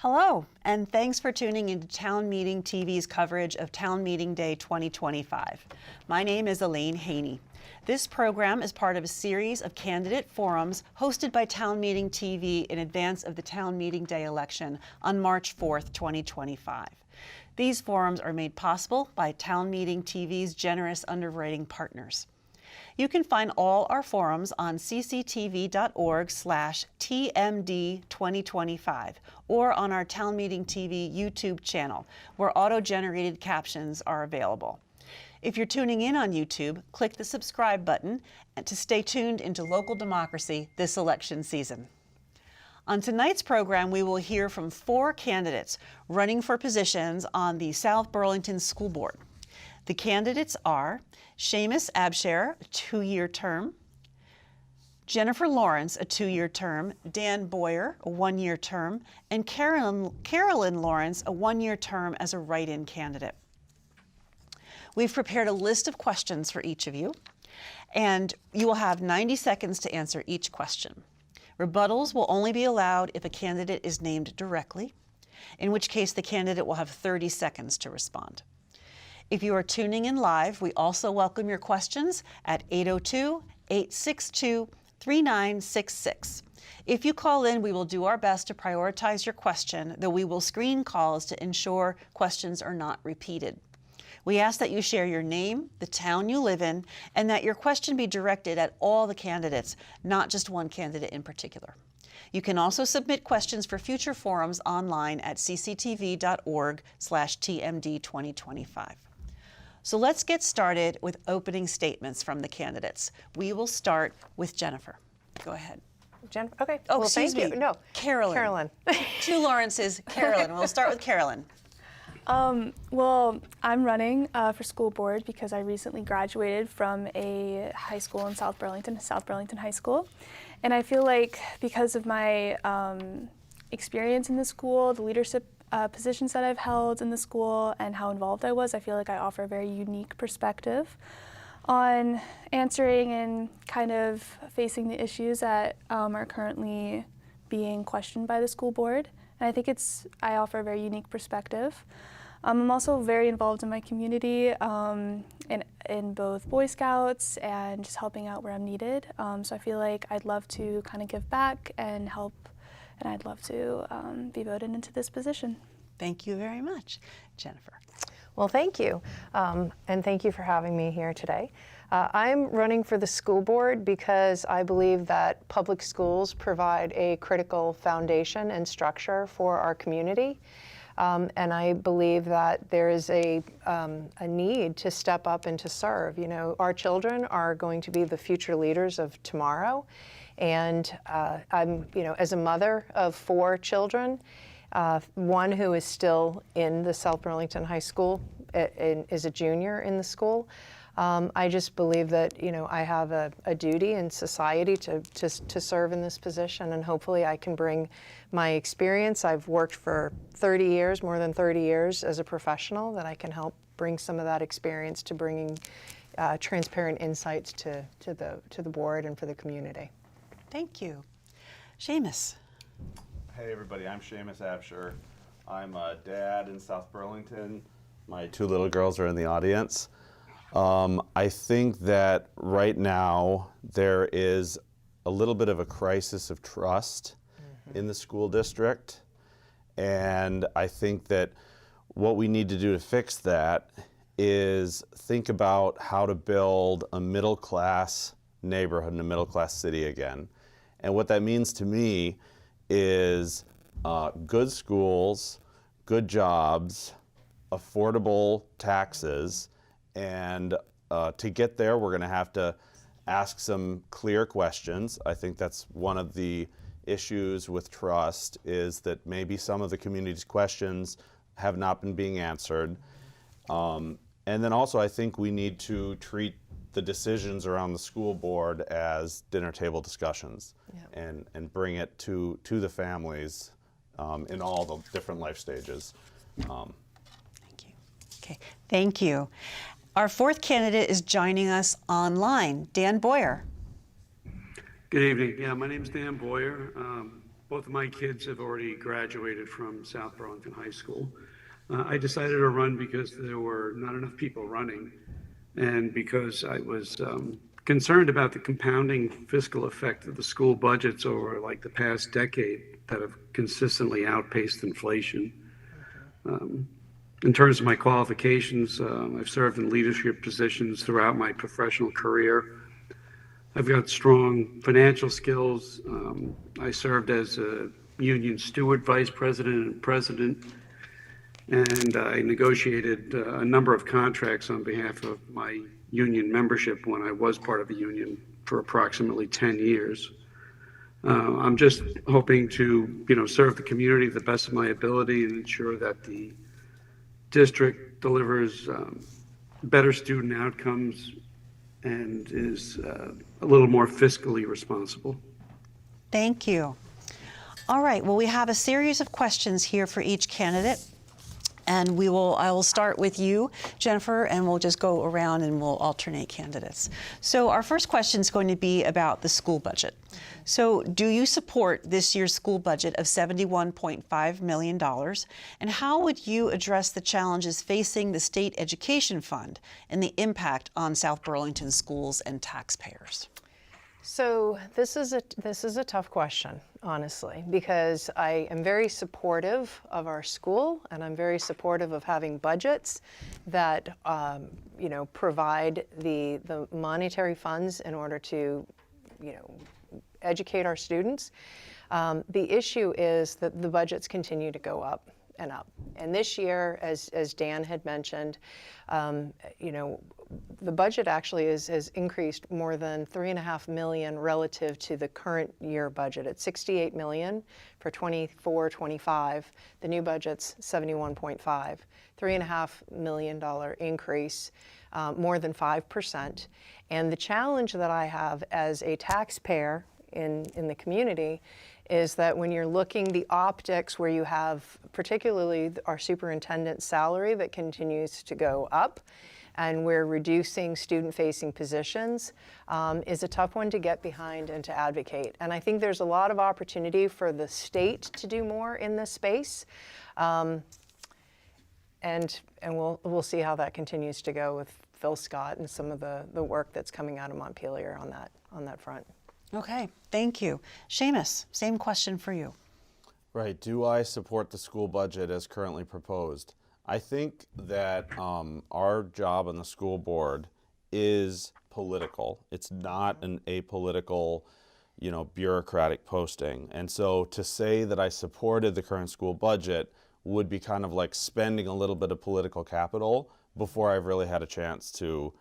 Hello, and thanks for tuning into Town Meeting TV's coverage of Town Meeting Day 2025. My name is Elaine Haney. This program is part of a series of candidate forums hosted by Town Meeting TV in advance of the Town Meeting Day election on March 4th, 2025. These forums are made possible by Town Meeting TV's generous underwriting partners. You can find all our forums on cctv.org/TMD2025 or on our Town Meeting TV YouTube channel, where auto-generated captions are available. If you're tuning in on YouTube, click the subscribe button to stay tuned into local democracy this election season. On tonight's program, we will hear from 4 candidates running for positions on the South Burlington School Board. The candidates are Seamus Abshire, a 2-year term, Jennifer Lawrence, a 2-year term, Dan Boyer, a 1-year term, and Carolyn Lawrence, a 1-year term as a write-in candidate. We've prepared a list of questions for each of you, and you will have 90 seconds to answer each question. Rebuttals will only be allowed if a candidate is named directly, in which case the candidate will have 30 seconds to respond. If you are tuning in live, we also welcome your questions at 802-862-3966. If you call in, we will do our best to prioritize your question, though we will screen calls to ensure questions are not repeated. We ask that you share your name, the town you live in, and that your question be directed at all the candidates, not just one candidate in particular. You can also submit questions for future forums online at cctv.org/TMD2025. So let's get started with opening statements from the candidates. We will start with Jennifer. Go ahead. Jennifer, okay. Oh, well, excuse thank me. you. No, Carolyn. 2 Lawrences, Carolyn. We'll start with Carolyn. Well, I'm running for school board because I recently graduated from a high school in South Burlington High School. And I feel like because of my experience in the school, the leadership positions that I've held in the school, and how involved I was, I feel like I offer a very unique perspective on answering and kind of facing the issues that are currently being questioned by the school board. And I think I offer a very unique perspective. I'm also very involved in my community in both Boy Scouts and just helping out where I'm needed. So I feel like I'd love to kind of give back and help, and I'd love to be voted into this position. Thank you very much. Jennifer. well, thank you. And thank you for having me here today. I'm running for the school board because I believe that public schools provide a critical foundation and structure for our community. And I believe that there is a need to step up and to serve. You know, our children are going to be the future leaders of tomorrow. And I'm, you know, as a mother of 4 children, one who is still in the South Burlington High School, is a junior in the school. I just believe that, you know, I have a duty in society to serve in this position, and hopefully I can bring my experience. I've worked for 30 years, more than 30 years as a professional, that I can help bring some of that experience to bringing transparent insights to the board and for the community. Thank you. Seamus. Hey everybody, I'm Seamus Abshire. I'm a dad in South Burlington. My 2 little girls are in the audience. I think that right now there is a little bit of a crisis of trust in the school district. And I think that what we need to do to fix that is think about how to build a middle-class neighborhood and a middle-class city again. And what that means to me is good schools, good jobs, affordable taxes, and to get there, we're going to have to ask some clear questions. I think that's one of the issues with trust, is that maybe some of the community's questions have not been being answered. And then also, I think we need to treat the decisions around the school board as dinner table discussions. Yep. and bring it to the families in all the different life stages. Thank you. Okay, thank you. Our 4th candidate is joining us online, Dan Boyer. Good evening. Yeah, my name is Dan Boyer. both of my kids have already graduated from South Burlington High School. I decided to run because there were not enough people running, and because I was concerned about the compounding fiscal effect of the school budgets over like the past decade that have consistently outpaced inflation. In terms of my qualifications, I've served in leadership positions throughout my professional career. I've got strong financial skills. I served as a union steward, vice president, and president, and I negotiated a number of contracts on behalf of my union membership when I was part of the union for approximately 10 years. I'm just hoping to, serve the community to the best of my ability and ensure that the district delivers better student outcomes and is a little more fiscally responsible. Thank you. All right, well, we have a series of questions here for each candidate. And I will start with you, Jennifer, and we'll just go around and we'll alternate candidates. So our first question is going to be about the school budget. So do you support this year's school budget of $71.5 million? And how would you address the challenges facing the state education fund and the impact on South Burlington schools and taxpayers? So this is a tough question, honestly, because I am very supportive of our school, and I'm very supportive of having budgets that provide the monetary funds in order to educate our students. The issue is that the budgets continue to go up and up. And this year, as Dan had mentioned, the budget actually has increased more than $3.5 million relative to the current year budget. It's $68 million for 24-25. The new budget's $71.5. $3.5 million increase, more than 5%. And the challenge that I have as a taxpayer in the community is that when you're looking the optics where you have particularly our superintendent's salary that continues to go up, and we're reducing student-facing positions, is a tough one to get behind and to advocate. And I think there's a lot of opportunity for the state to do more in this space. And we'll see how that continues to go with Phil Scott and some of the work that's coming out of Montpelier on that front. Okay, thank you. Seamus, same question for you. Right, do I support the school budget as currently proposed? I think that our job on the school board is political. It's not an apolitical, bureaucratic posting. And so to say that I supported the current school budget would be kind of like spending a little bit of political capital before I've really had a chance to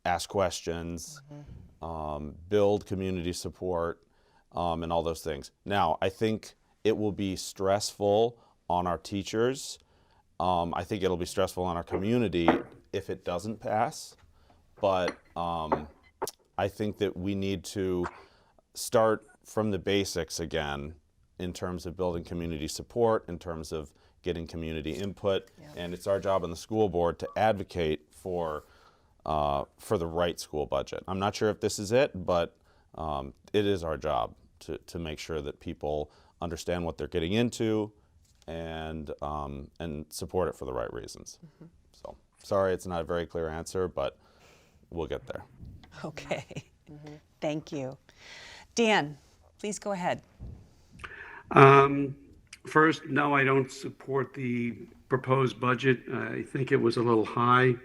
ask questions, build community support, and all those things. Now, I think it will be stressful on our teachers. I think it'll be stressful on our community if it doesn't pass, but I think that we need to start from the basics again in terms of building community support, in terms of getting community input, and it's our job on the school board to advocate for the right school budget. I'm not sure if this is it, but it is our job to make sure that people understand what they're getting into, and support it for the right reasons. So sorry, it's not a very clear answer, but we'll get there. Okay, thank you. Dan, please go ahead. First, no, I don't support the proposed budget. I think it was a little high.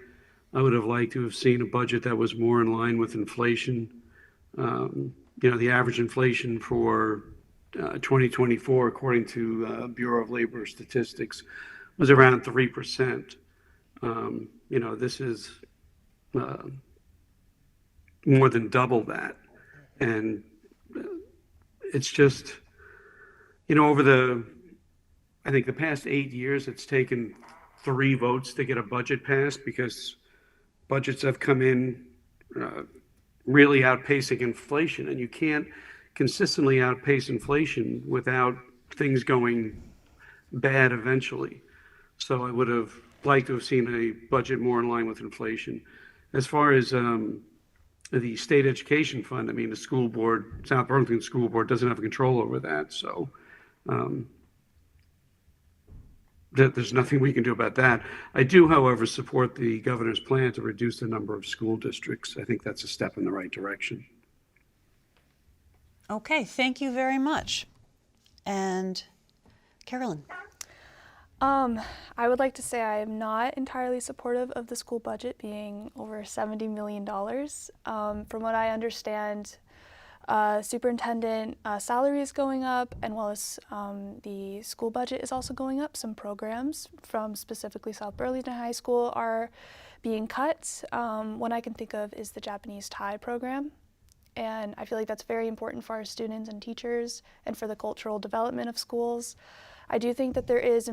I would have liked to have seen a budget that was more in line with inflation. The average inflation for 2024, according to Bureau of Labor Statistics, was around 3%. This is more than double that. And it's just, over I think the past 8 years, it's taken 3 votes to get a budget passed because budgets have come in really outpacing inflation, and you can't consistently outpace inflation without things going bad eventually. So I would have liked to have seen a budget more in line with inflation. As far as the state education fund, the school board, South Burlington School Board, doesn't have control over that. So There's nothing we can do about that. I do, however, support the governor's plan to reduce the number of school districts. I think that's a step in the right direction. Okay, thank you very much. And Carolyn. I would like to say I am not entirely supportive of the school budget being over $70 million. From what I understand, superintendent salary is going up, and well as the school budget is also going up. Some programs from specifically South Burlington High School are being cut. One I can think of is the Japanese Thai program. And I feel like that's very important for our students and teachers and for the cultural development of schools. I do think that there is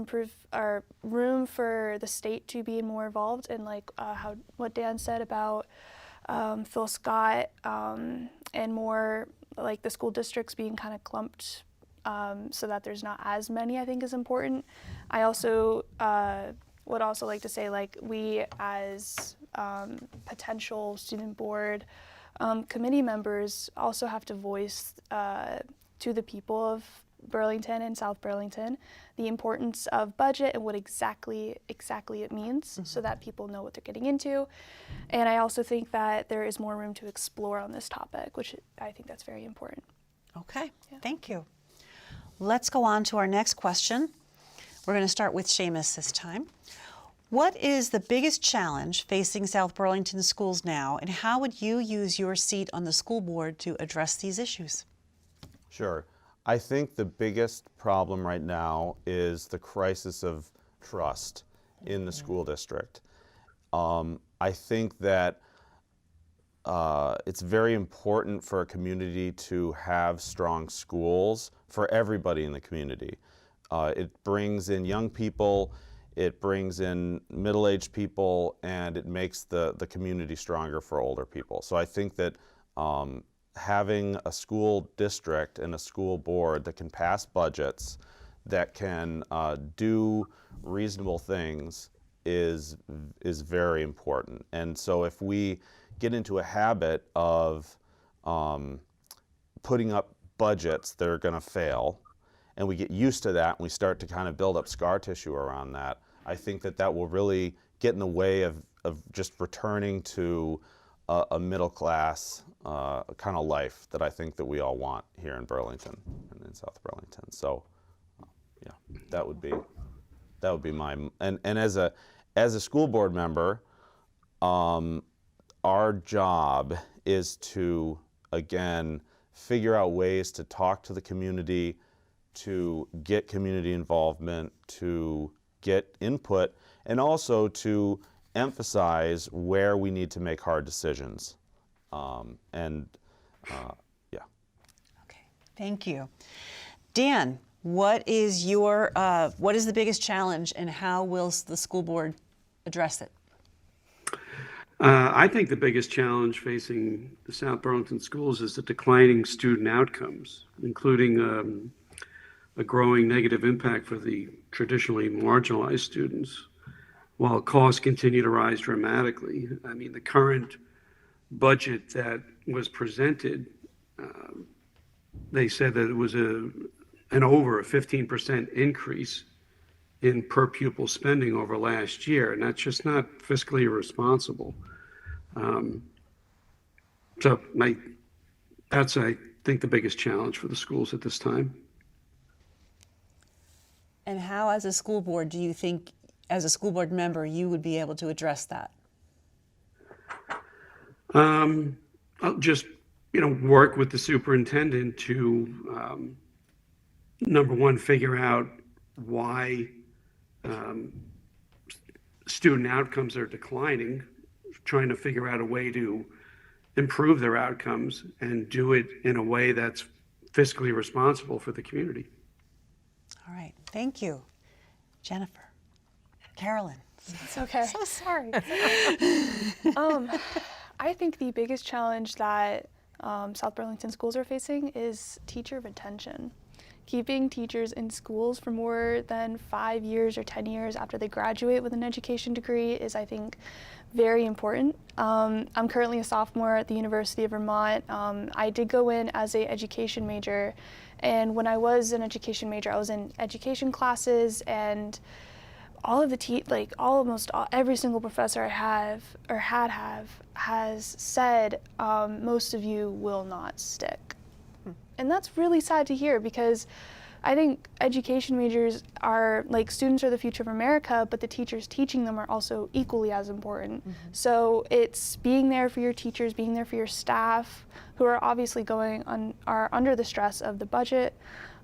room for the state to be more involved in what Dan said about Phil Scott and more like the school districts being kind of clumped so that there's not as many, I think is important. I also would also like to say, like, we as potential student board committee members also have to voice to the people of Burlington and South Burlington the importance of budget and what exactly it means, so that people know what they're getting into. And I also think that there is more room to explore on this topic, which I think that's very important. Okay, thank you. Let's go on to our next question. We're going to start with Seamus this time. What is the biggest challenge facing South Burlington schools now, and how would you use your seat on the school board to address these issues? Sure. I think the biggest problem right now is the crisis of trust in the school district. I think that it's very important for a community to have strong schools for everybody in the community. It brings in young people, it brings in middle-aged people, and it makes the community stronger for older people. So I think that having a school district and a school board that can pass budgets, that can do reasonable things is very important. And so if we get into a habit of putting up budgets that are going to fail, and we get used to that, and we start to kind of build up scar tissue around that, I think that will really get in the way of just returning to a middle class kind of life that I think that we all want here in Burlington and in South Burlington. So yeah, that would be my, and as a school board member, our job is to, again, figure out ways to talk to the community, to get community involvement, to get input, and also to emphasize where we need to make hard decisions. Yeah. Okay, thank you. Dan, what is the biggest challenge, and how will the school board address it? I think the biggest challenge facing the South Burlington schools is the declining student outcomes, including a growing negative impact for the traditionally marginalized students, while costs continue to rise dramatically. I mean, the current budget that was presented, they said that it was an over a 15% increase in per pupil spending over last year, and that's just not fiscally responsible. So that's, I think, the biggest challenge for the schools at this time. And how, as a school board, do you think, as a school board member, you would be able to address that? I'll just, work with the superintendent to, number one, figure out why student outcomes are declining, trying to figure out a way to improve their outcomes and do it in a way that's fiscally responsible for the community. All right, thank you. Jennifer. Carolyn. It's okay. So sorry. I think the biggest challenge that South Burlington schools are facing is teacher retention. Keeping teachers in schools for more than 5 years or 10 years after they graduate with an education degree is, I think, very important. I'm currently a sophomore at the University of Vermont. I did go in as an education major, And when I was an education major, I was in education classes, and all of the every single professor I have or had has said, most of you will not stick. And that's really sad to hear, because I think education majors are, like, students are the future of America, but the teachers teaching them are also equally as important. So it's being there for your teachers, being there for your staff, who are obviously are under the stress of the budget,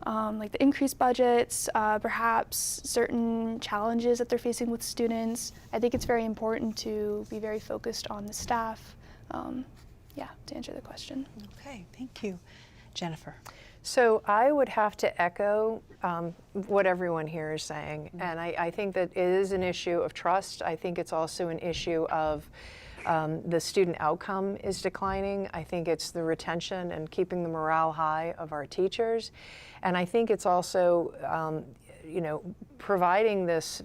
like the increased budgets, perhaps certain challenges that they're facing with students. I think it's very important to be very focused on the staff. To answer the question. Okay, thank you. Jennifer. So I would have to echo what everyone here is saying. And I think that it is an issue of trust. I think it's also an issue of the student outcome is declining. I think it's the retention and keeping the morale high of our teachers. And I think it's also, providing this,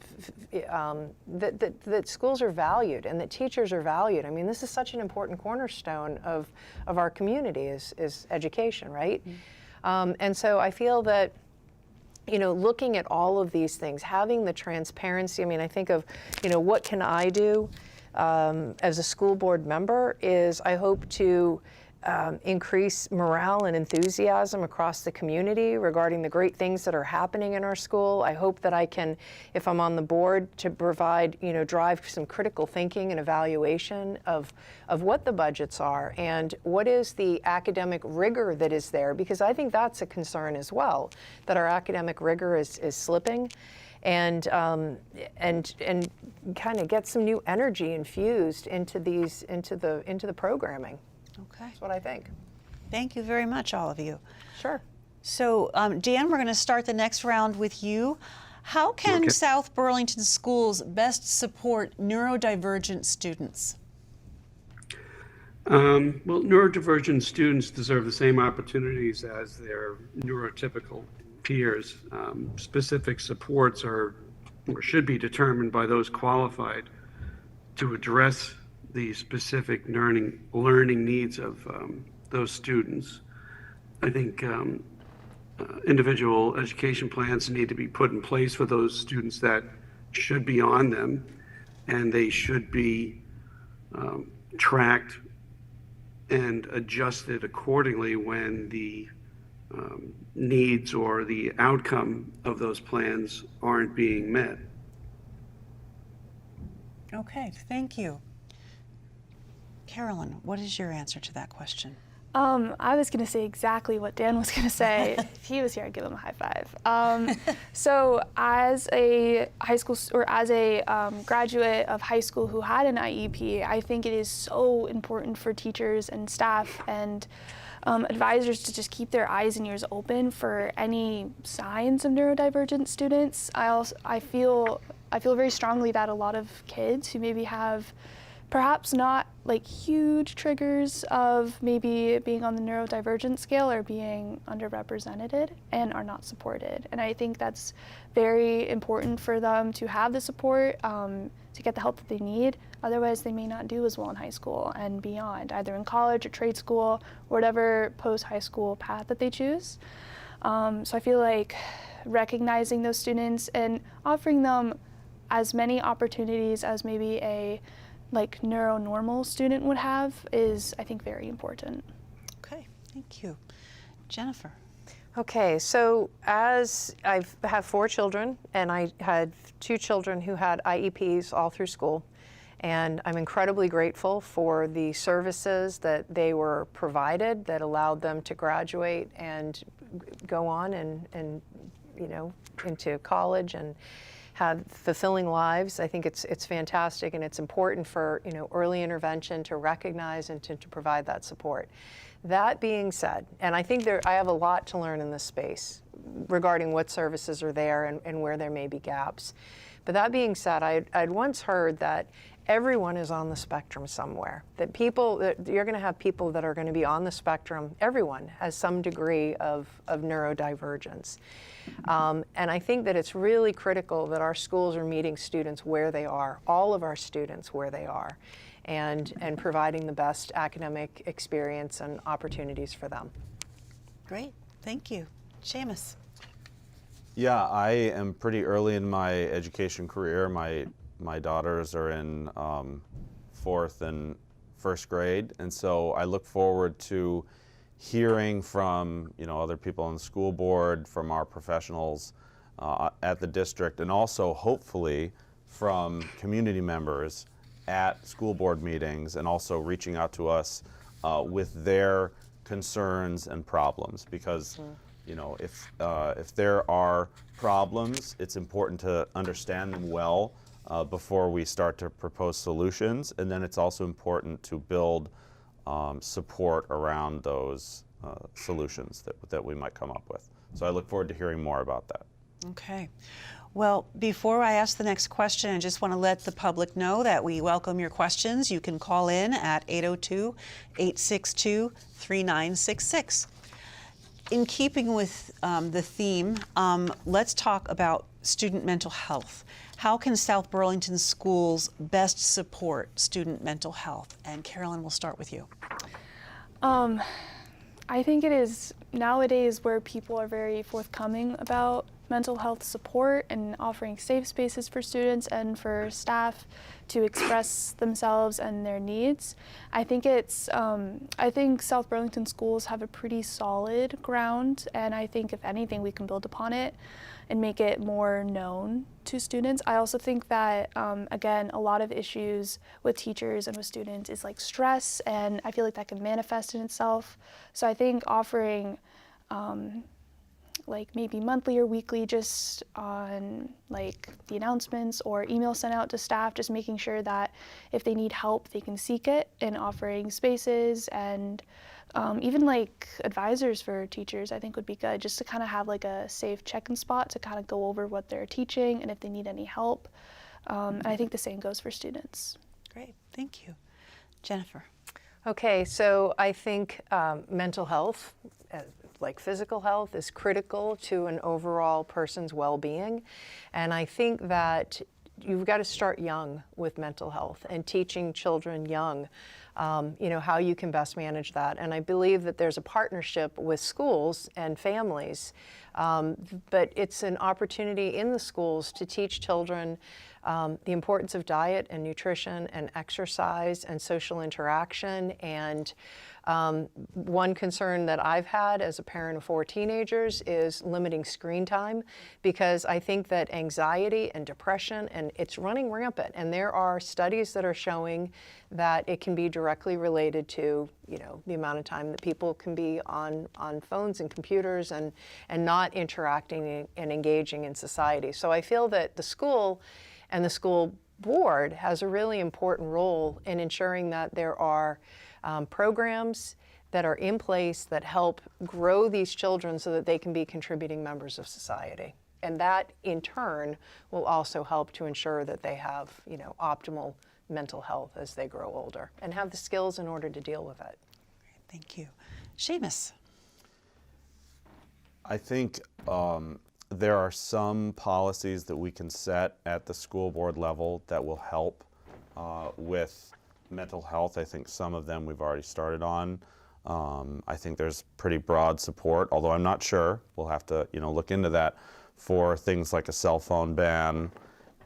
that schools are valued and that teachers are valued. I mean, this is such an important cornerstone of our community is education, right? And so I feel that, looking at all of these things, having the transparency, I mean, I think of, what can I do as a school board member is I hope to increase morale and enthusiasm across the community regarding the great things that are happening in our school. I hope that I can, if I'm on the board, to provide, drive some critical thinking and evaluation of what the budgets are and what is the academic rigor that is there, because I think that's a concern as well, that our academic rigor is slipping. And kind of get some new energy infused into the programming. Okay. That's what I think. Thank you very much, all of you. Sure. So, Dan, we're going to start the next round with you. How can South Burlington schools best support neurodivergent students? Well, neurodivergent students deserve the same opportunities as their neurotypical peers. Specific supports are or should be determined by those qualified to address the specific learning needs of those students. I think individual education plans need to be put in place for those students that should be on them, and they should be tracked and adjusted accordingly when the needs or the outcome of those plans aren't being met. Okay, thank you. Carolyn, what is your answer to that question? I was going to say exactly what Dan was going to say. If he was here, I'd give him a high five. So as a high school or as a graduate of high school who had an IEP, I think it is so important for teachers and staff and advisors to just keep their eyes and ears open for any signs of neurodivergent students. I feel very strongly that a lot of kids who maybe have perhaps not like huge triggers of maybe being on the neurodivergent scale or being underrepresented and are not supported. And I think that's very important for them to have the support, to get the help that they need. Otherwise, they may not do as well in high school and beyond, either in college or trade school, or whatever post-high school path that they choose. So I feel like recognizing those students and offering them as many opportunities as maybe a neuronormal student would have is, I think, very important. Okay, thank you. Jennifer. Okay, so as I have 4 children, and I had 2 children who had IEPs all through school, and I'm incredibly grateful for the services that they were provided that allowed them to graduate and go on and into college and have fulfilling lives. I think it's fantastic, and it's important for early intervention to recognize and to provide that support. That being said, and I think I have a lot to learn in this space regarding what services are there and where there may be gaps. But that being said, I'd once heard that everyone is on the spectrum somewhere. That you're going to have people that are going to be on the spectrum. Everyone has some degree of neurodivergence. And I think that it's really critical that our schools are meeting students where they are, all of our students where they are, and providing the best academic experience and opportunities for them. Great, thank you. Seamus. Yeah, I am pretty early in my education career. My daughters are in 4th and 1st grade, and so I look forward to hearing from other people on the school board, from our professionals at the district, and also hopefully from community members at school board meetings, and also reaching out to us with their concerns and problems, because if there are problems, it's important to understand them well before we start to propose solutions, and then it's also important to build support around those solutions that we might come up with. So I look forward to hearing more about that. Okay. Well, before I ask the next question, I just want to let the public know that we welcome your questions. You can call in at 802-862-3966. In keeping with the theme, let's talk about student mental health. How can South Burlington schools best support student mental health? And Carolyn, we'll start with you. I think it is nowadays where people are very forthcoming about mental health support and offering safe spaces for students and for staff to express themselves and their needs. I think South Burlington schools have a pretty solid ground, and I think if anything we can build upon it and make it more known to students. I also think that, again, a lot of issues with teachers and with students is like stress, and I feel like that can manifest in itself. So I think offering like maybe monthly or weekly just on like the announcements or email sent out to staff, just making sure that if they need help, they can seek it, and offering spaces and even like advisors for teachers, I think would be good, just to kind of have like a safe check-in spot to kind of go over what they're teaching and if they need any help. And I think the same goes for students. Great, thank you. Jennifer. Okay, so I think mental health, like physical health, is critical to an overall person's well-being. And I think that you've got to start young with mental health and teaching children young how you can best manage that. And I believe that there's a partnership with schools and families, but it's an opportunity in the schools to teach children the importance of diet and nutrition and exercise and social interaction. And one concern that I've had as a parent of 4 teenagers is limiting screen time, because I think that anxiety and depression, and it's running rampant, and there are studies that are showing that it can be directly related to the amount of time that people can be on phones and computers and not interacting and engaging in society. So I feel that the school and the school board has a really important role in ensuring that there are programs that are in place that help grow these children so that they can be contributing members of society. And that in turn will also help to ensure that they have optimal mental health as they grow older and have the skills in order to deal with it. Thank you. Seamus. I think there are some policies that we can set at the school board level that will help with mental health. I think some of them we've already started on. I think there's pretty broad support, although I'm not sure. We'll have to look into that for things like a cell phone ban.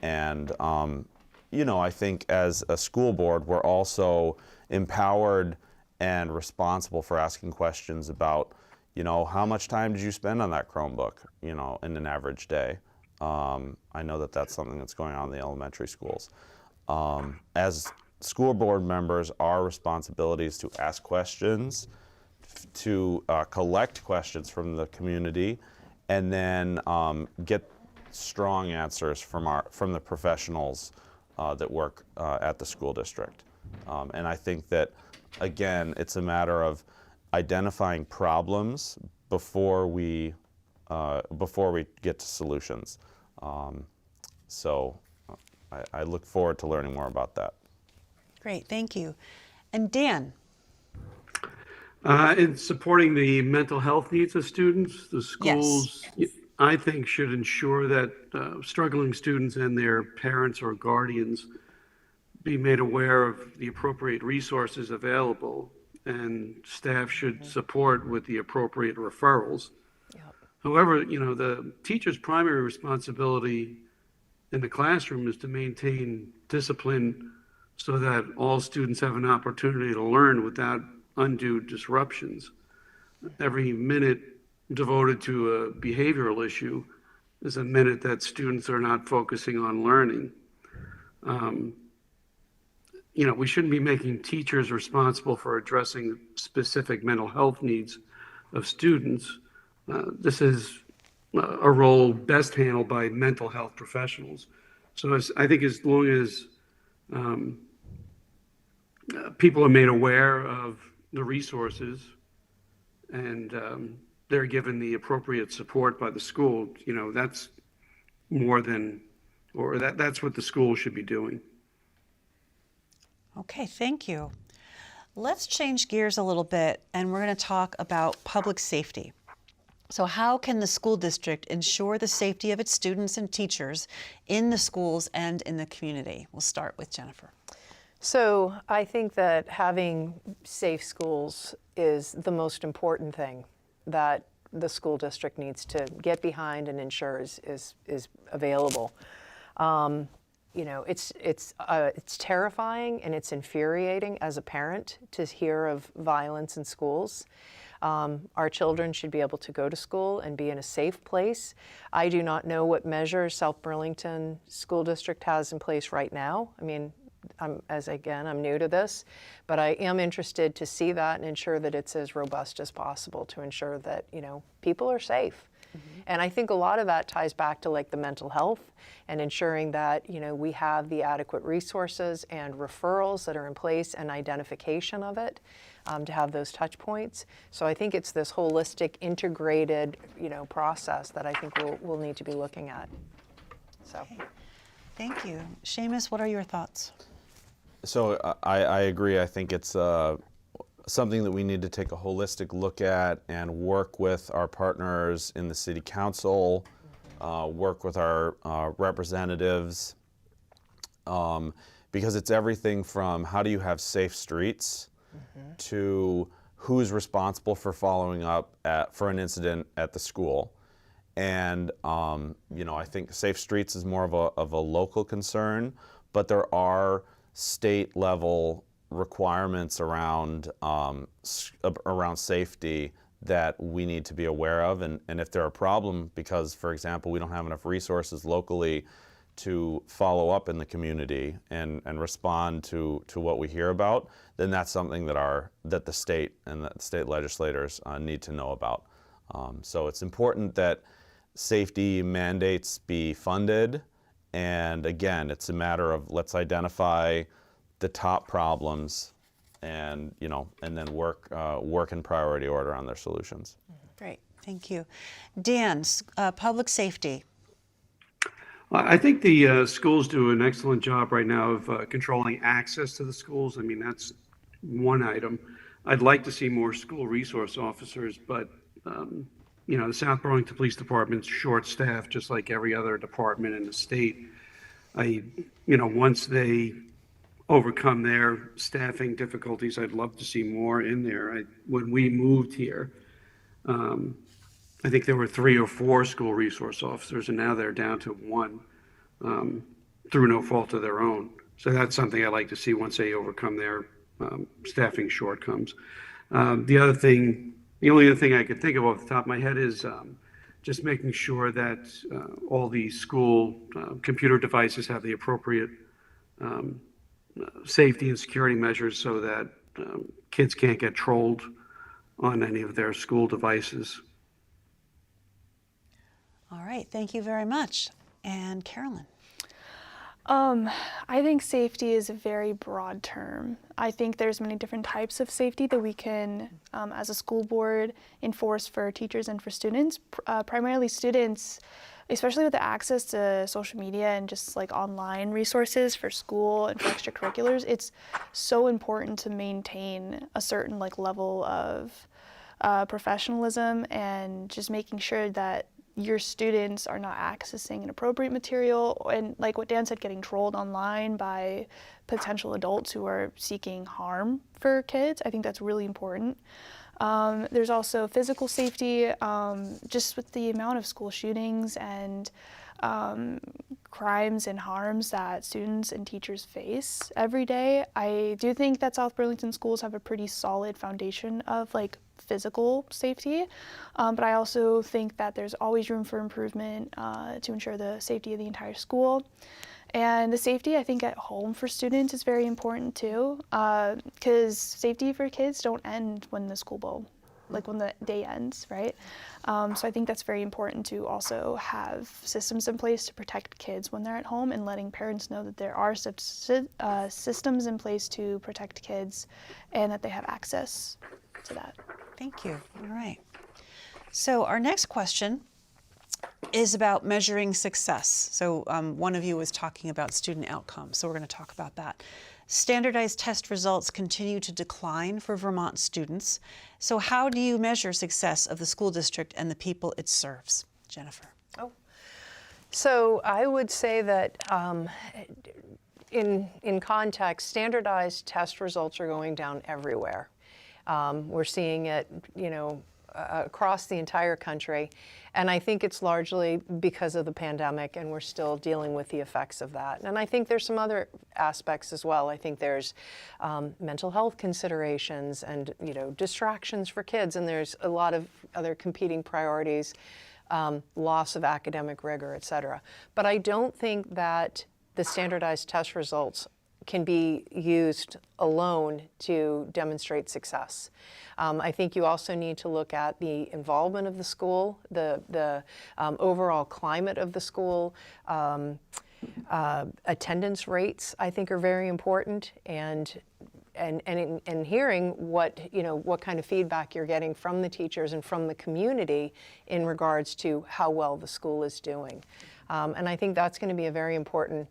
And I think as a school board, we're also empowered and responsible for asking questions about how much time did you spend on that Chromebook, in an average day? I know that that's something that's going on in the elementary schools. As school board members, our responsibility is to ask questions, to collect questions from the community, and then get strong answers from the professionals that work at the school district. And I think that, again, it's a matter of identifying problems before we get to solutions. So I look forward to learning more about that. Great, thank you. And Dan. In supporting the mental health needs of students, the schools, yes, I think, should ensure that struggling students and their parents or guardians be made aware of the appropriate resources available, and staff should support with the appropriate referrals. Yep. However, the teacher's primary responsibility in the classroom is to maintain discipline so that all students have an opportunity to learn without undue disruptions. Every minute devoted to a behavioral issue is a minute that students are not focusing on learning. We shouldn't be making teachers responsible for addressing specific mental health needs of students. This is a role best handled by mental health professionals. So I think as long as people are made aware of the resources and they're given the appropriate support by the school, that's more than, or that's what the school should be doing. Okay, thank you. Let's change gears a little bit, and we're going to talk about public safety. So how can the school district ensure the safety of its students and teachers in the schools and in the community? We'll start with Jennifer. So I think that having safe schools is the most important thing that the school district needs to get behind and ensure is available. It's terrifying and it's infuriating as a parent to hear of violence in schools. Our children should be able to go to school and be in a safe place. I do not know what measures South Burlington School District has in place right now. I mean, I'm new to this, but I am interested to see that and ensure that it's as robust as possible to ensure that, people are safe. Mm-hmm. And I think a lot of that ties back to like the mental health and ensuring that, we have the adequate resources and referrals that are in place and identification of it to have those touch points. So I think it's this holistic, integrated, process that I think we'll need to be looking at. So. Okay. Thank you. Seamus, what are your thoughts? So I agree. I think it's something that we need to take a holistic look at and work with our partners in the city council, work with our representatives, because it's everything from how do you have safe streets to who's responsible for following up for an incident at the school. And I think safe streets is more of a local concern, but there are state level requirements around safety that we need to be aware of. And if there are a problem because, for example, we don't have enough resources locally to follow up in the community and respond to what we hear about, then that's something that the state and the state legislators need to know about. So it's important that safety mandates be funded, and again, it's a matter of let's identify the top problems and then work in priority order on their solutions. Great, thank you. Dan, public safety. I think the schools do an excellent job right now of controlling access to the schools. I mean, that's one item. I'd like to see more school resource officers, but the South Burlington Police Department's short-staffed, just like every other department in the state. Once they overcome their staffing difficulties, I'd love to see more in there. When we moved here, I think there were 3 or 4 school resource officers, and now they're down to 1 through no fault of their own. So that's something I'd like to see once they overcome their staffing shortcomings. The only other thing I could think of off the top of my head is just making sure that all the school computer devices have the appropriate safety and security measures so that kids can't get trolled on any of their school devices. All right, thank you very much. And Carolyn. I think safety is a very broad term. I think there's many different types of safety that we can, as a school board, enforce for teachers and for students. Primarily students, especially with the access to social media and just like online resources for school and for extracurriculars, it's so important to maintain a certain level of professionalism and just making sure that your students are not accessing inappropriate material and, like what Dan said, getting trolled online by potential adults who are seeking harm for kids. I think that's really important. There's also physical safety, just with the amount of school shootings and crimes and harms that students and teachers face every day. I do think that South Burlington schools have a pretty solid foundation of like physical safety, but I also think that there's always room for improvement to ensure the safety of the entire school. And the safety, I think, at home for students is very important too, because safety for kids don't end when the when the day ends, right? So I think that's very important to also have systems in place to protect kids when they're at home, and letting parents know that there are systems in place to protect kids and that they have access to that. Thank you. All right. So our next question is about measuring success. So one of you was talking about student outcomes, so we're going to talk about that. Standardized test results continue to decline for Vermont students. So how do you measure success of the school district and the people it serves? Jennifer. So I would say that in context, standardized test results are going down everywhere. We're seeing it, across the entire country, and I think it's largely because of the pandemic, and we're still dealing with the effects of that. And I think there's some other aspects as well. I think there's mental health considerations and distractions for kids, and there's a lot of other competing priorities, loss of academic rigor, et cetera. But I don't think that the standardized test results can be used alone to demonstrate success. I think you also need to look at the involvement of the school, the overall climate of the school. Attendance rates, I think, are very important, and hearing what kind of feedback you're getting from the teachers and from the community in regards to how well the school is doing. And I think that's going to be a very important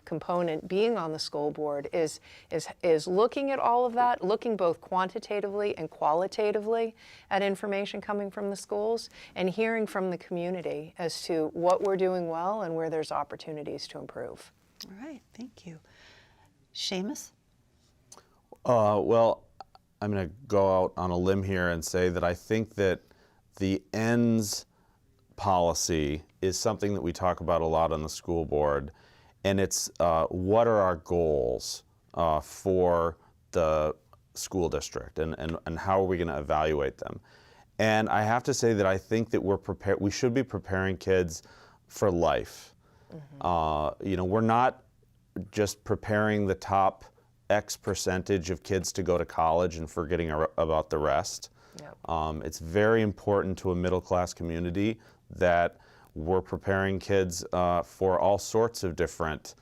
component. Being on the school board is looking at all of that, looking both quantitatively and qualitatively at information coming from the schools, and hearing from the community as to what we're doing well and where there's opportunities to improve. All right, thank you. Seamus? Well, I'm going to go out on a limb here and say that I think that the ends policy is something that we talk about a lot on the school board. And it's what are our goals for the school district, and how are we going to evaluate them? And I have to say that I think that we should be preparing kids for life. Mm-hmm. We're not just preparing the top X percentage of kids to go to college and forgetting about the rest. Yep. It's very important to a middle class community that we're preparing kids for all sorts of different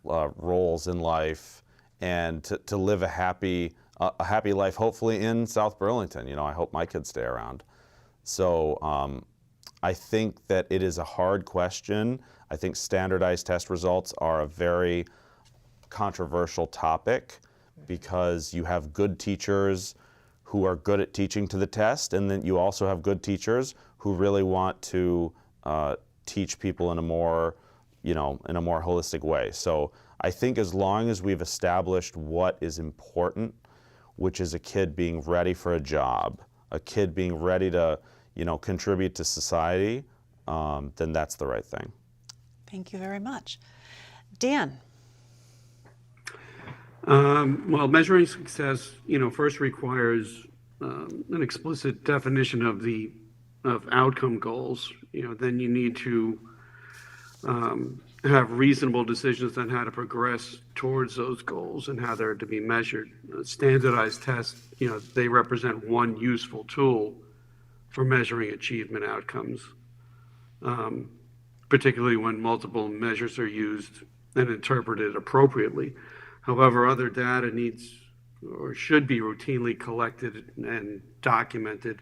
roles in life, and to live a happy life, hopefully in South Burlington. I hope my kids stay around. So I think that it is a hard question. I think standardized test results are a very controversial topic, because you have good teachers who are good at teaching to the test, and then you also have good teachers who really want to teach people in a more holistic way. So I think as long as we've established what is important, which is a kid being ready for a job, a kid being ready to, contribute to society, then that's the right thing. Thank you very much. Dan? Well, measuring success, first requires an explicit definition of outcome goals. Then you need to have reasonable decisions on how to progress towards those goals and how they're to be measured. Standardized tests, they represent one useful tool for measuring achievement outcomes, particularly when multiple measures are used and interpreted appropriately. However, other data needs or should be routinely collected and documented,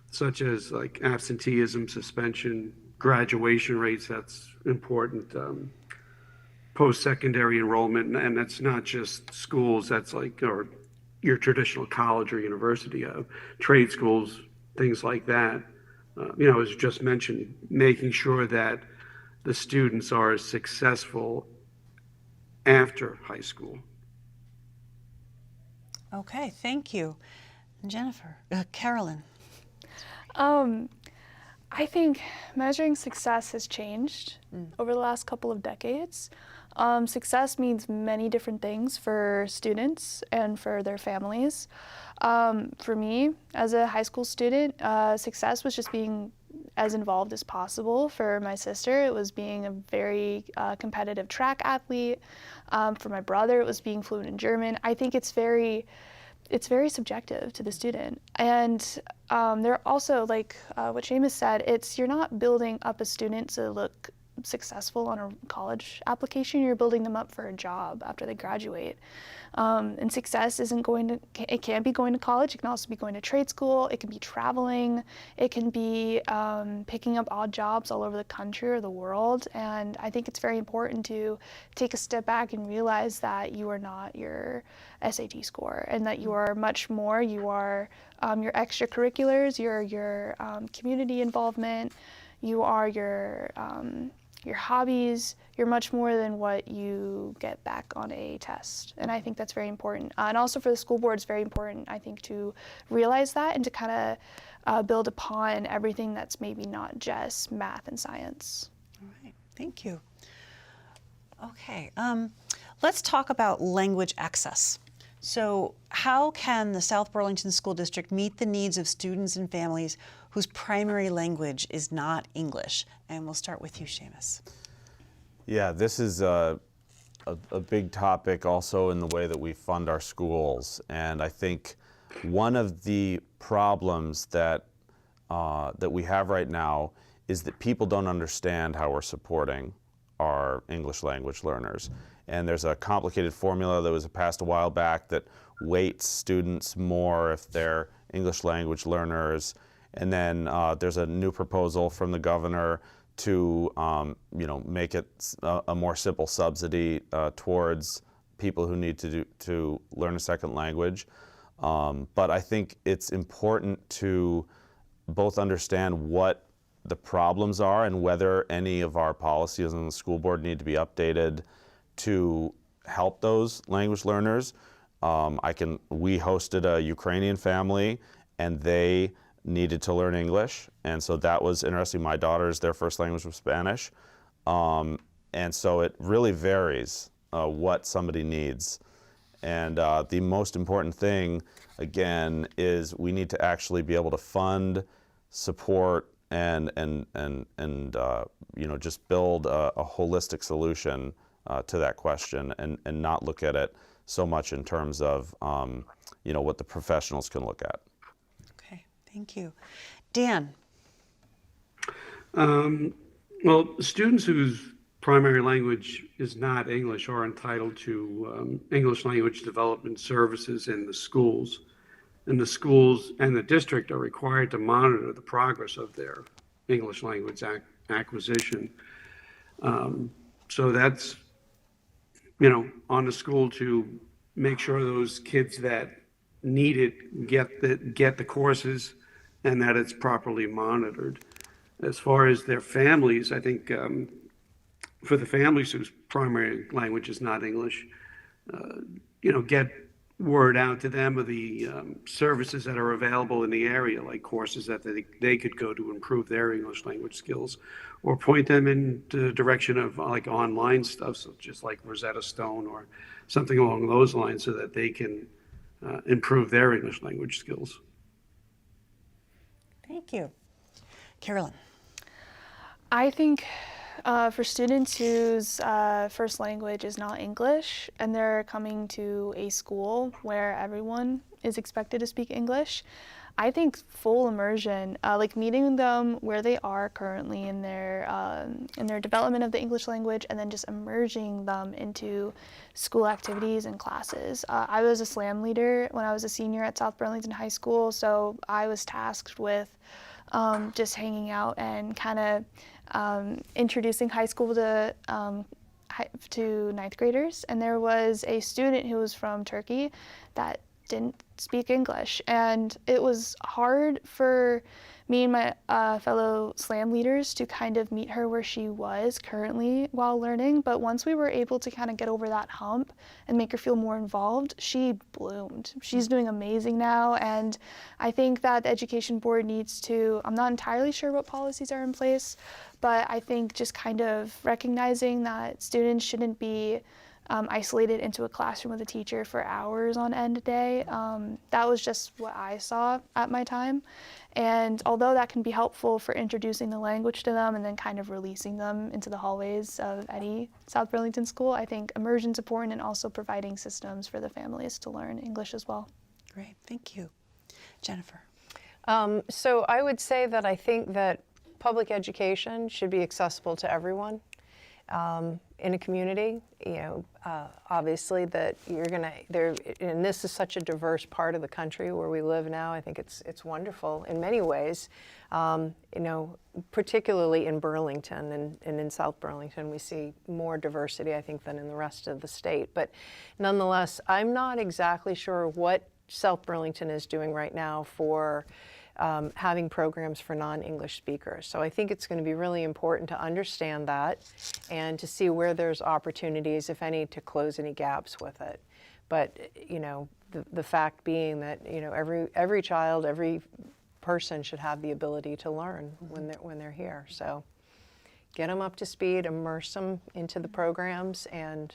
such as like absenteeism, suspension, graduation rates. That's important. Post-secondary enrollment, and that's not just schools. That's or your traditional college or university, trade schools, things like that. As just mentioned, making sure that the students are successful after high school. Okay, thank you. Jennifer, Carolyn. I think measuring success has changed over the last couple of decades. Success means many different things for students and for their families. For me, as a high school student, success was just being as involved as possible. For my sister, it was being a very competitive track athlete. For my brother, it was being fluent in German. I think it's very subjective to the student. And there are also, like what Seamus said, you're not building up a student to look successful on a college application, you're building them up for a job after they graduate. And success it can be going to college, it can also be going to trade school, it can be traveling, it can be picking up odd jobs all over the country or the world. And I think it's very important to take a step back and realize that you are not your SAT score and that you are much more. You are your extracurriculars, your community involvement, you are your hobbies, you're much more than what you get back on a test. And I think that's very important. And also for the school board, it's very important, I think, to realize that and to kind of build upon everything that's maybe not just math and science. All right, thank you. Okay, let's talk about language access. So how can the South Burlington School District meet the needs of students and families whose primary language is not English? And we'll start with you, Seamus. Yeah, this is a big topic also in the way that we fund our schools. And I think one of the problems that we have right now is that people don't understand how we're supporting our English language learners. And there's a complicated formula that was passed a while back that weights students more if they're English language learners. And then there's a new proposal from the governor to make it a more simple subsidy towards people who need to learn a second language. But I think it's important to both understand what the problems are and whether any of our policies on the school board need to be updated to help those language learners. We hosted a Ukrainian family and they needed to learn English, and so that was interesting. My daughter's, their first language was Spanish, and so it really varies what somebody needs. And the most important thing, again, is we need to actually be able to fund, support, and just build a holistic solution to that question, and not look at it so much in terms of what the professionals can look at. Okay, thank you. Dan. Well, students whose primary language is not English are entitled to English language development services in the schools. And the schools and the district are required to monitor the progress of their English language acquisition. So that's on the school to make sure those kids that need it get the courses and that it's properly monitored. As far as their families, I think for the families whose primary language is not English, get word out to them of the services that are available in the area, like courses that they could go to improve their English language skills, or point them in the direction of like online stuff, so just like Rosetta Stone or something along those lines, so that they can improve their English language skills. Thank you. Carolyn. I think for students whose first language is not English and they're coming to a school where everyone is expected to speak English, I think full immersion, like meeting them where they are currently in their development of the English language, and then just immersing them into school activities and classes. I was a slam leader when I was a senior at South Burlington High School, so I was tasked with just hanging out and kind of introducing high school to ninth graders. And there was a student who was from Turkey that didn't speak English. And it was hard for me and my fellow SLAM leaders to kind of meet her where she was currently while learning. But once we were able to kind of get over that hump and make her feel more involved, she bloomed. She's doing amazing now. And I think that the Education Board needs to, I'm not entirely sure what policies are in place, but I think just kind of recognizing that students shouldn't be isolated into a classroom with a teacher for hours on end a day. That was just what I saw at my time. And although that can be helpful for introducing the language to them and then kind of releasing them into the hallways of any South Burlington school, I think immersion is important, and also providing systems for the families to learn English as well. Great, thank you. Jennifer. So I would say that I think that public education should be accessible to everyone in a community. Obviously that you're gonna and this is such a diverse part of the country where we live now. I think it's wonderful in many ways. Particularly in Burlington and in South Burlington, we see more diversity, I think, than in the rest of the state. But nonetheless, I'm not exactly sure what South Burlington is doing right now for having programs for non-English speakers. So I think it's going to be really important to understand that and to see where there's opportunities, if any, to close any gaps with it. But the fact being that every child, every person should have the ability to learn when they're here. So get them up to speed, immerse them into the programs, and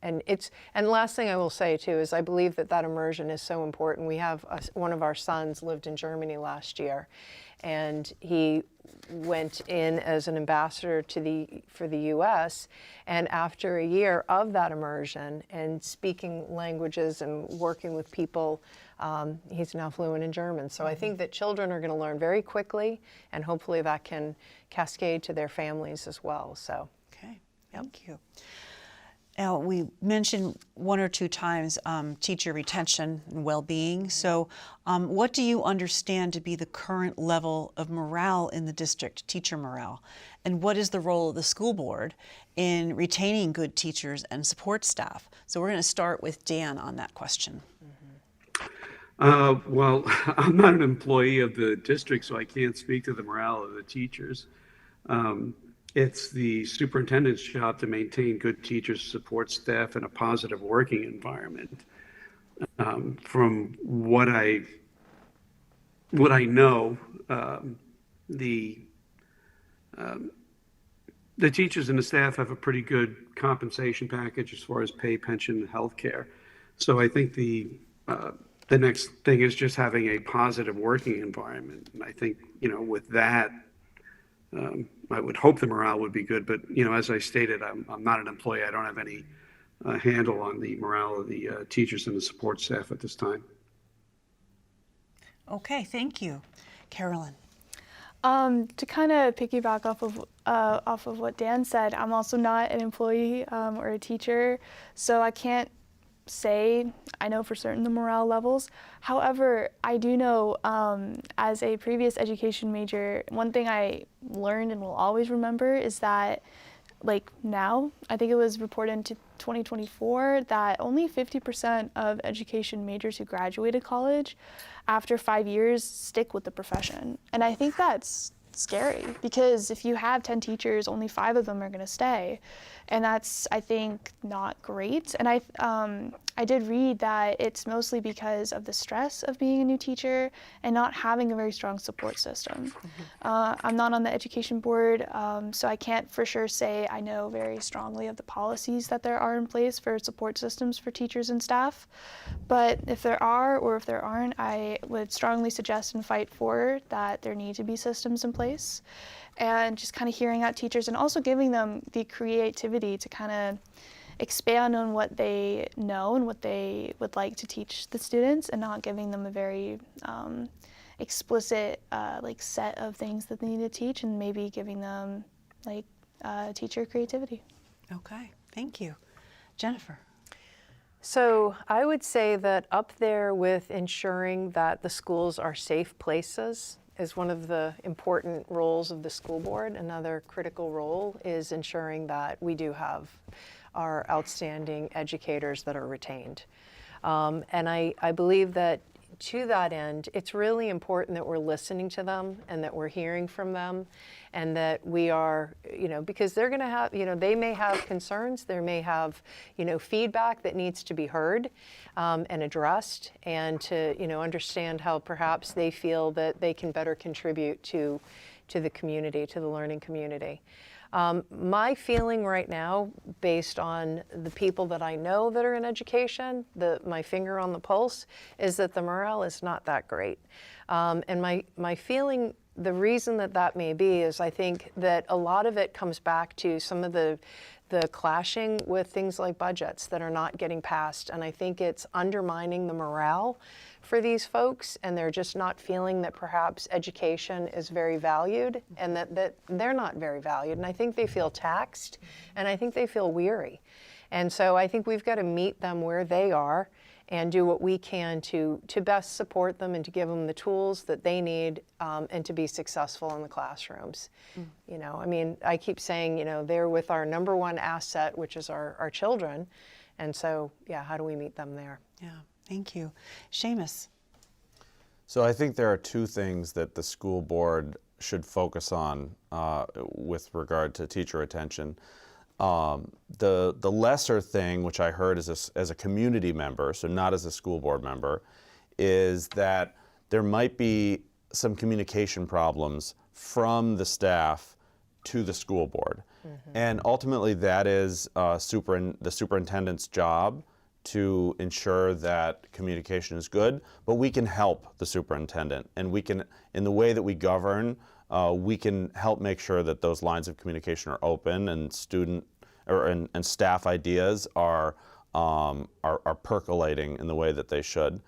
the last thing I will say too is I believe that immersion is so important. We have one of our sons lived in Germany last year, and he went in as an ambassador for the U.S. And after a year of that immersion and speaking languages and working with people, he's now fluent in German. So I think that children are going to learn very quickly, and hopefully that can cascade to their families as well. So Okay, thank you. Now, we mentioned one or two times teacher retention and well-being. So what do you understand to be the current level of morale in the district, teacher morale? And what is the role of the school board in retaining good teachers and support staff? So we're going to start with Dan on that question. Well, I'm not an employee of the district, so I can't speak to the morale of the teachers. It's the superintendent's job to maintain good teachers, support staff, and a positive working environment. From what I know, the teachers and the staff have a pretty good compensation package as far as pay, pension, and health care. So I think the next thing is just having a positive working environment. And I think, with that, I would hope the morale would be good, but as I stated, I'm not an employee. I don't have any handle on the morale of the teachers and the support staff at this time. Okay, thank you. Carolyn. To kind of piggyback off of what Dan said, I'm also not an employee or a teacher, so I can't say I know for certain the morale levels. However, I do know as a previous education major, one thing I learned and will always remember is that now, I think it was reported into 2024 that only 50% of education majors who graduated college after 5 years stick with the profession. And I think that's scary, because if you have 10 teachers, only 5 of them are going to stay. And that's, I think, not great. And I did read that it's mostly because of the stress of being a new teacher and not having a very strong support system. I'm not on the education board, so I can't for sure say I know very strongly of the policies that there are in place for support systems for teachers and staff. But if there are, or if there aren't, I would strongly suggest and fight for that there need to be systems in place. And just kind of hearing out teachers and also giving them the creativity to kind of expand on what they know and what they would like to teach the students, and not giving them a very explicit set of things that they need to teach, and maybe giving them teacher creativity. Okay, thank you. Jennifer. So I would say that up there with ensuring that the schools are safe places is one of the important roles of the school board. Another critical role is ensuring that we do have our outstanding educators that are retained. And I believe that to that end, it's really important that we're listening to them and that we're hearing from them, and that we are, because they're going to have, they may have concerns, they may have, feedback that needs to be heard and addressed, and to, understand how perhaps they feel that they can better contribute to the community, to the learning community. My feeling right now, based on the people that I know that are in education, my finger on the pulse, is that the morale is not that great. And my feeling, the reason that may be, is I think that a lot of it comes back to some of the clashing with things like budgets that are not getting passed. And I think it's undermining the morale for these folks, and they're just not feeling that perhaps education is very valued, and that they're not very valued. And I think they feel taxed, and I think they feel weary. And so I think we've got to meet them where they are and do what we can to best support them and to give them the tools that they need, and to be successful in the classrooms. I keep saying, they're with our number one asset, which is our children. And so, how do we meet them there? Yeah, thank you. Seamus. So I think there are two things that the school board should focus on with regard to teacher retention. The lesser thing, which I heard as a community member, so not as a school board member, is that there might be some communication problems from the staff to the school board. Mm-hmm. And ultimately that is the superintendent's job to ensure that communication is good, but we can help the superintendent, and we can, in the way that we govern, we can help make sure that those lines of communication are open, and and staff ideas are percolating in the way that they should.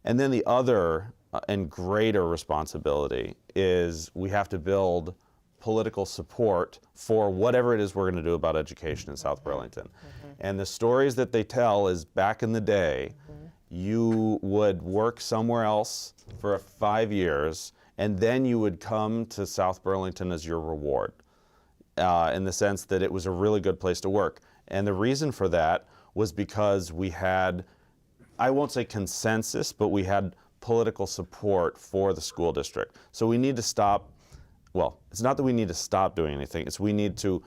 And then the other and greater responsibility is we have to build political support for whatever it is we're going to do about education in South Burlington. Mm-hmm. And the stories that they tell is, back in the day, mm-hmm. you would work somewhere else for 5 years, and then you would come to South Burlington as your reward, in the sense that it was a really good place to work. And the reason for that was because we had, I won't say consensus, but we had political support for the school district. So we need to stop, well, it's not that we need to stop doing anything, it's we need to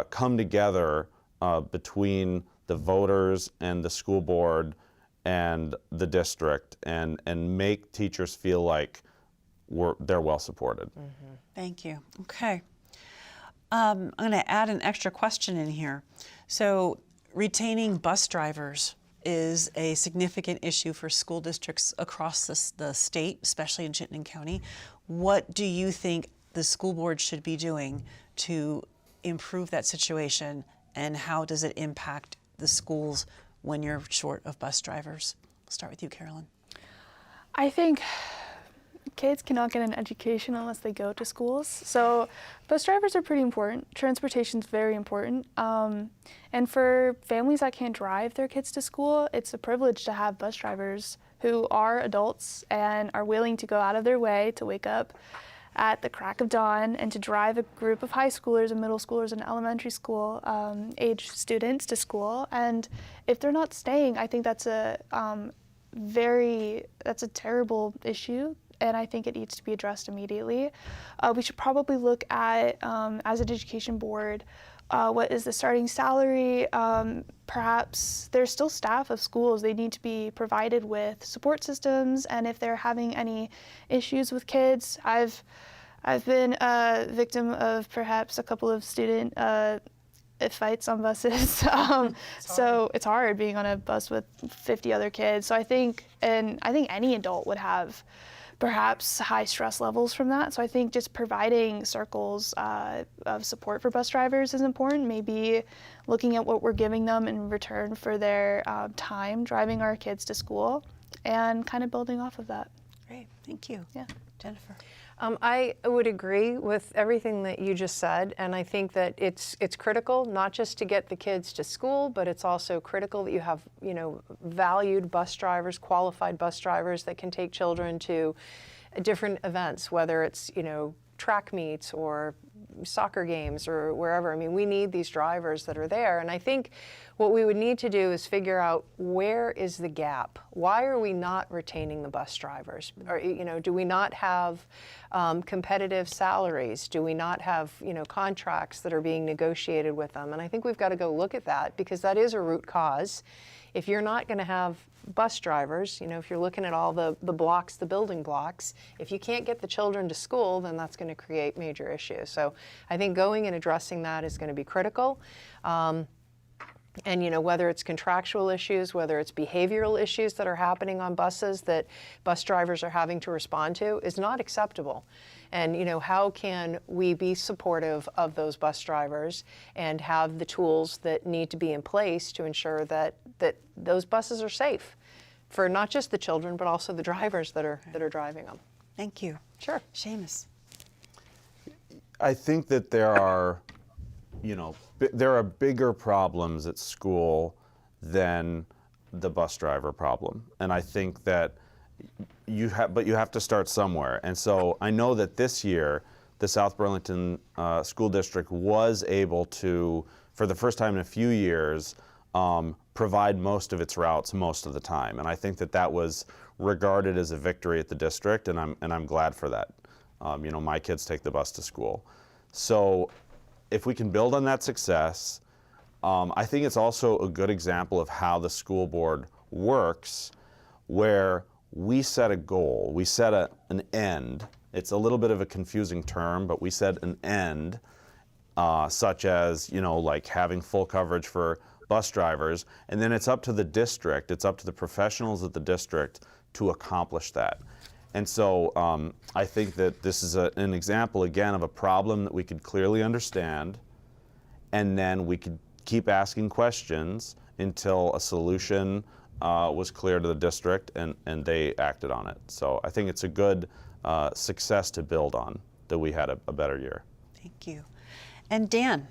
come together between the voters and the school board and the district, and make teachers feel like they're well supported. Mm-hmm. Thank you. Okay. I'm going to add an extra question in here. So retaining bus drivers is a significant issue for school districts across the state, especially in Chittenden County. What do you think the school board should be doing to improve that situation, and how does it impact the schools when you're short of bus drivers? I'll start with you, Carolyn. I think kids cannot get an education unless they go to schools. So bus drivers are pretty important. Transportation is very important. And for families that can't drive their kids to school, it's a privilege to have bus drivers who are adults and are willing to go out of their way to wake up at the crack of dawn and to drive a group of high schoolers and middle schoolers and elementary school age students to school. And if they're not staying, I think that's a terrible issue, and I think it needs to be addressed immediately. We should probably look at, as an education board, what is the starting salary? Perhaps there's still staff of schools. They need to be provided with support systems, and if they're having any issues with kids, I've been a victim of perhaps a couple of student fights on buses. So it's hard being on a bus with 50 other kids. So I think any adult would have perhaps high stress levels from that. So I think just providing circles of support for bus drivers is important. Maybe looking at what we're giving them in return for their time driving our kids to school, and kind of building off of that. Great, thank you. Yeah. Jennifer. I would agree with everything that you just said, and I think that it's critical not just to get the kids to school, but it's also critical that you have, valued bus drivers, qualified bus drivers that can take children to different events, whether it's, track meets or soccer games or wherever. I mean, we need these drivers that are there, and I think what we would need to do is figure out, where is the gap? Why are we not retaining the bus drivers? Or, do we not have competitive salaries? Do we not have, contracts that are being negotiated with them? And I think we've got to go look at that, because that is a root cause. If you're not going to have bus drivers, if you're looking at all the blocks, the building blocks, if you can't get the children to school, then that's going to create major issues. So I think going and addressing that is going to be critical. And whether it's contractual issues, whether it's behavioral issues that are happening on buses that bus drivers are having to respond to, is not acceptable. And how can we be supportive of those bus drivers and have the tools that need to be in place to ensure that those buses are safe for not just the children, but also the drivers that are driving them. Thank you. Sure. Seamus. I think that there are bigger problems at school than the bus driver problem. And I think that you have to start somewhere. And so I know that this year, the South Burlington School District was able to, for the first time in a few years, provide most of its routes most of the time. And I think that was regarded as a victory at the district, and I'm glad for that. My kids take the bus to school. So if we can build on that success, I think it's also a good example of how the school board works, where we set a goal, we set an end. It's a little bit of a confusing term, but we set an end, such as, like having full coverage for bus drivers, and then it's up to the district, it's up to the professionals at the district to accomplish that. And so I think that this is an example, again, of a problem that we could clearly understand, and then we could keep asking questions until a solution was clear to the district, and they acted on it. So I think it's a good success to build on, that we had a better year. Thank you. And Dan?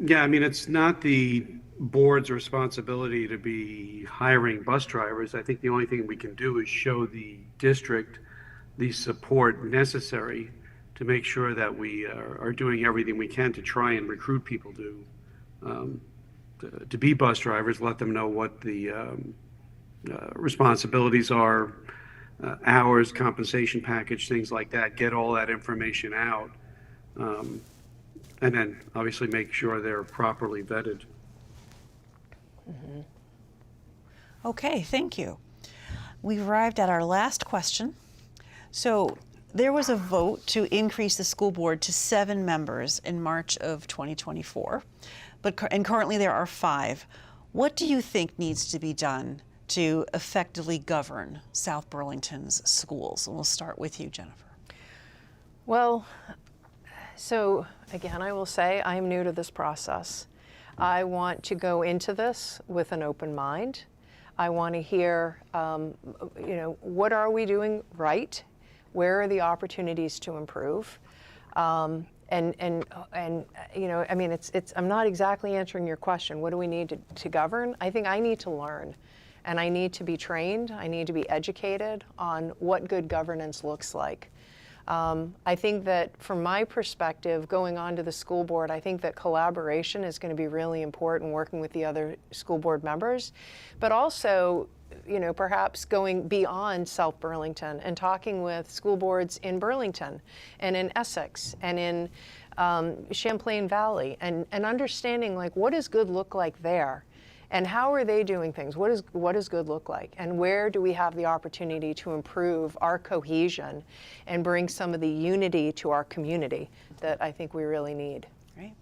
Yeah, it's not the board's responsibility to be hiring bus drivers. I think the only thing we can do is show the district the support necessary to make sure that we are doing everything we can to try and recruit people to be bus drivers, let them know what the responsibilities are, hours, compensation package, things like that, get all that information out, and then obviously make sure they're properly vetted. Mm-hmm. Okay, thank you. We've arrived at our last question. So there was a vote to increase the school board to 7 members in March of 2024, and currently there are 5. What do you think needs to be done to effectively govern South Burlington's schools? And we'll start with you, Jennifer. Well, so again, I will say I am new to this process. I want to go into this with an open mind. I want to hear, what are we doing right? Where are the opportunities to improve? I'm not exactly answering your question. What do we need to govern? I think I need to learn, and I need to be trained. I need to be educated on what good governance looks like. I think that from my perspective, going on to the school board, I think that collaboration is going to be really important, working with the other school board members, but also, perhaps going beyond South Burlington and talking with school boards in Burlington and in Essex and in Champlain Valley, and understanding, like, what does good look like there? And how are they doing things? What does good look like? And where do we have the opportunity to improve our cohesion and bring some of the unity to our community that I think we really need? Right.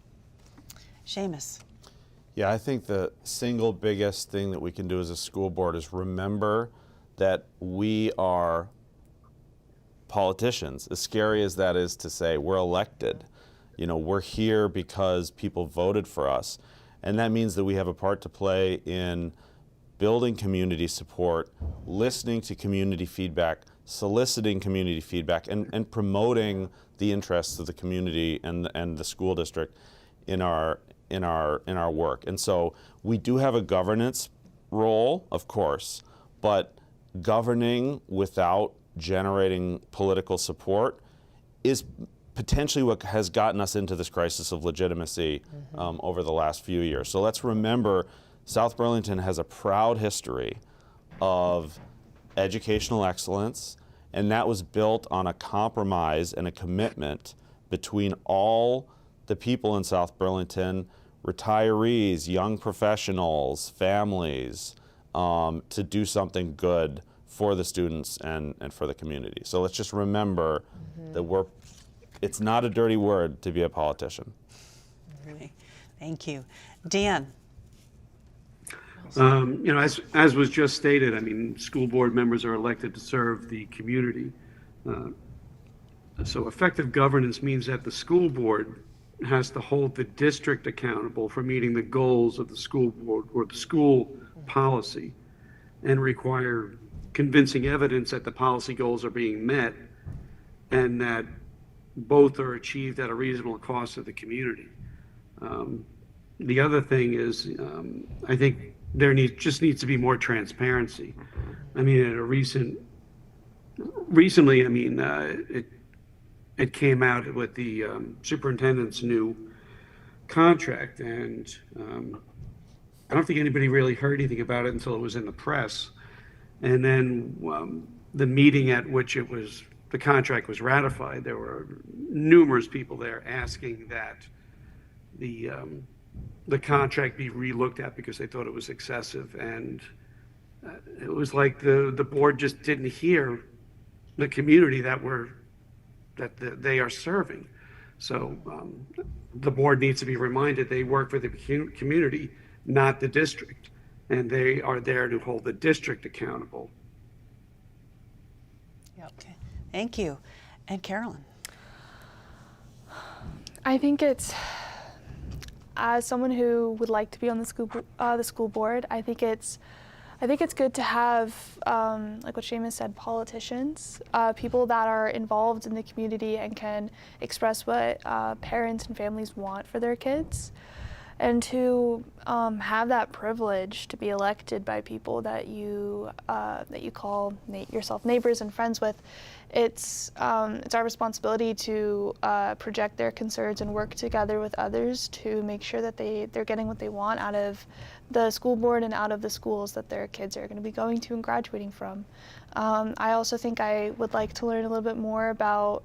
Seamus. Yeah, I think the single biggest thing that we can do as a school board is remember that we are politicians. As scary as that is to say, we're elected. We're here because people voted for us. And that means that we have a part to play in building community support, listening to community feedback, soliciting community feedback, and promoting the interests of the community and the school district in our work. And so we do have a governance role, of course, but governing without generating political support is potentially what has gotten us into this crisis of legitimacy over the last few years. So let's remember, South Burlington has a proud history of educational excellence, and that was built on a compromise and a commitment between all the people in South Burlington, retirees, young professionals, families, to do something good for the students and for the community. So let's just remember that it's not a dirty word to be a politician. Right. Thank you. Dan. You know, as was just stated, I mean, school board members are elected to serve the community. So effective governance means that the school board has to hold the district accountable for meeting the goals of the school board or the school policy, and require convincing evidence that the policy goals are being met and that both are achieved at a reasonable cost to the community. The other thing is, I think there just needs to be more transparency. I mean, at a recently, I mean, it came out with the superintendent's new contract, and I don't think anybody really heard anything about it until it was in the press. And then the meeting at which the contract was ratified, there were numerous people there asking that the contract be relooked at because they thought it was excessive. And it was like the board just didn't hear the community that they are serving. So the board needs to be reminded they work for the community, not the district, and they are there to hold the district accountable. Okay. Thank you. And Carolyn. I think it's, as someone who would like to be on the school board, I think it's good to have, like what Seamus said, politicians, people that are involved in the community and can express what parents and families want for their kids, and to have that privilege to be elected by people that you call yourself neighbors and friends with. It's our responsibility to project their concerns and work together with others to make sure that they're getting what they want out of the school board and out of the schools that their kids are going to be going to and graduating from. I also think I would like to learn a little bit more about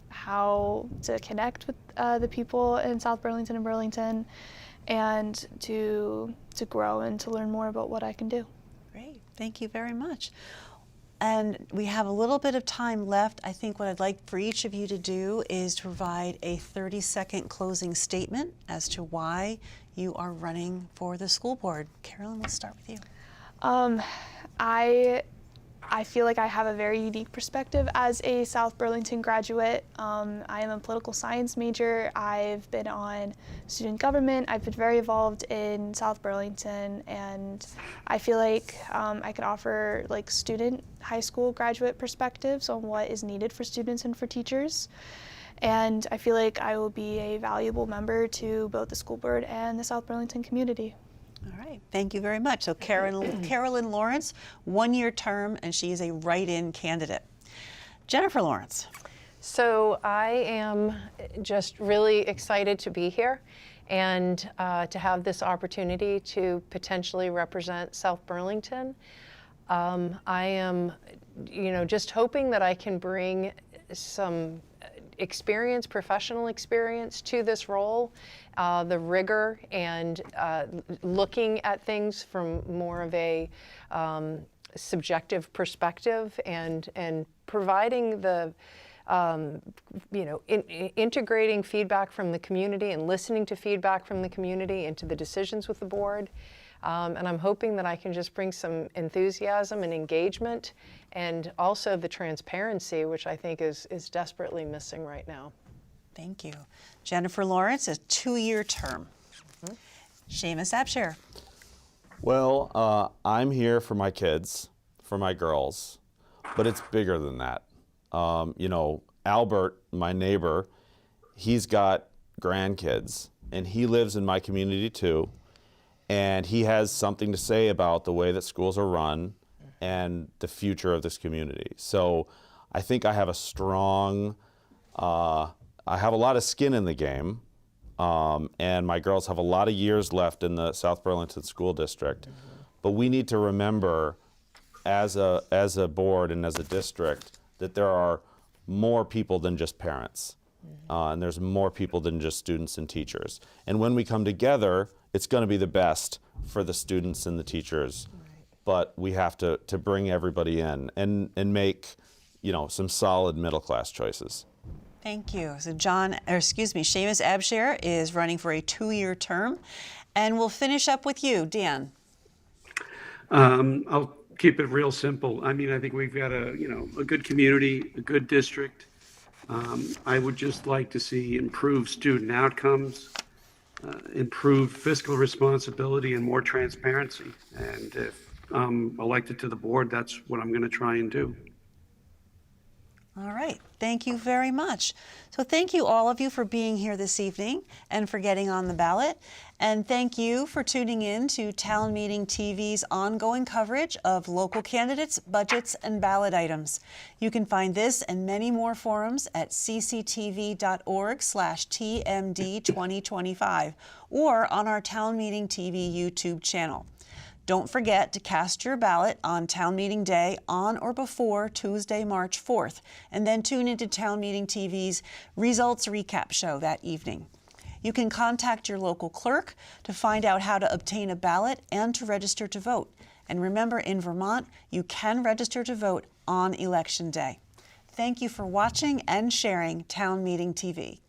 how to connect with the people in South Burlington and Burlington, and to grow and to learn more about what I can do. Great. Thank you very much. And we have a little bit of time left. I think what I'd like for each of you to do is to provide a 30-second closing statement as to why you are running for the school board. Carolyn, we'll start with you. I feel like I have a very unique perspective as a South Burlington graduate. I am a political science major. I've been on student government. I've been very involved in South Burlington, and I feel like I could offer like student high school graduate perspectives on what is needed for students and for teachers. And I feel like I will be a valuable member to both the school board and the South Burlington community. All right, thank you very much. So Carolyn Lawrence, one-year term, and she is a write-in candidate. Jennifer Lawrence. So I am just really excited to be here and to have this opportunity to potentially represent South Burlington. I am, just hoping that I can bring some experience, professional experience to this role, the rigor and looking at things from more of a subjective perspective, and providing the integrating feedback from the community and listening to feedback from the community into the decisions with the board. And I'm hoping that I can just bring some enthusiasm and engagement, and also the transparency, which I think is desperately missing right now. Thank you. Jennifer Lawrence, a 2-year term. Seamus Abshire. Well, I'm here for my kids, for my girls, but it's bigger than that. Albert, my neighbor, he's got grandkids, and he lives in my community too. And he has something to say about the way that schools are run and the future of this community. So I think I have a strong I have a lot of skin in the game, and my girls have a lot of years left in the South Burlington School District. But we need to remember, as a board and as a district, that there are more people than just parents. And there's more people than just students and teachers. And when we come together, it's going to be the best for the students and the teachers. But we have to bring everybody in and make, some solid middle class choices. Thank you. So Seamus Abshire is running for a 2-year term. And we'll finish up with you, Dan. I'll keep it real simple. I think we've got a good community, a good district. I would just like to see improved student outcomes, improved fiscal responsibility, and more transparency. And if I'm elected to the board, that's what I'm going to try and do. All right. Thank you very much. So thank you, all of you, for being here this evening and for getting on the ballot. And thank you for tuning in to Town Meeting TV's ongoing coverage of local candidates, budgets, and ballot items. You can find this and many more forums at cctv.org/TMD2025 or on our Town Meeting TV YouTube channel. Don't forget to cast your ballot on Town Meeting Day on or before Tuesday, March 4th, and then tune into Town Meeting TV's Results Recap show that evening. You can contact your local clerk to find out how to obtain a ballot and to register to vote. And remember, in Vermont, you can register to vote on Election Day. Thank you for watching and sharing Town Meeting TV.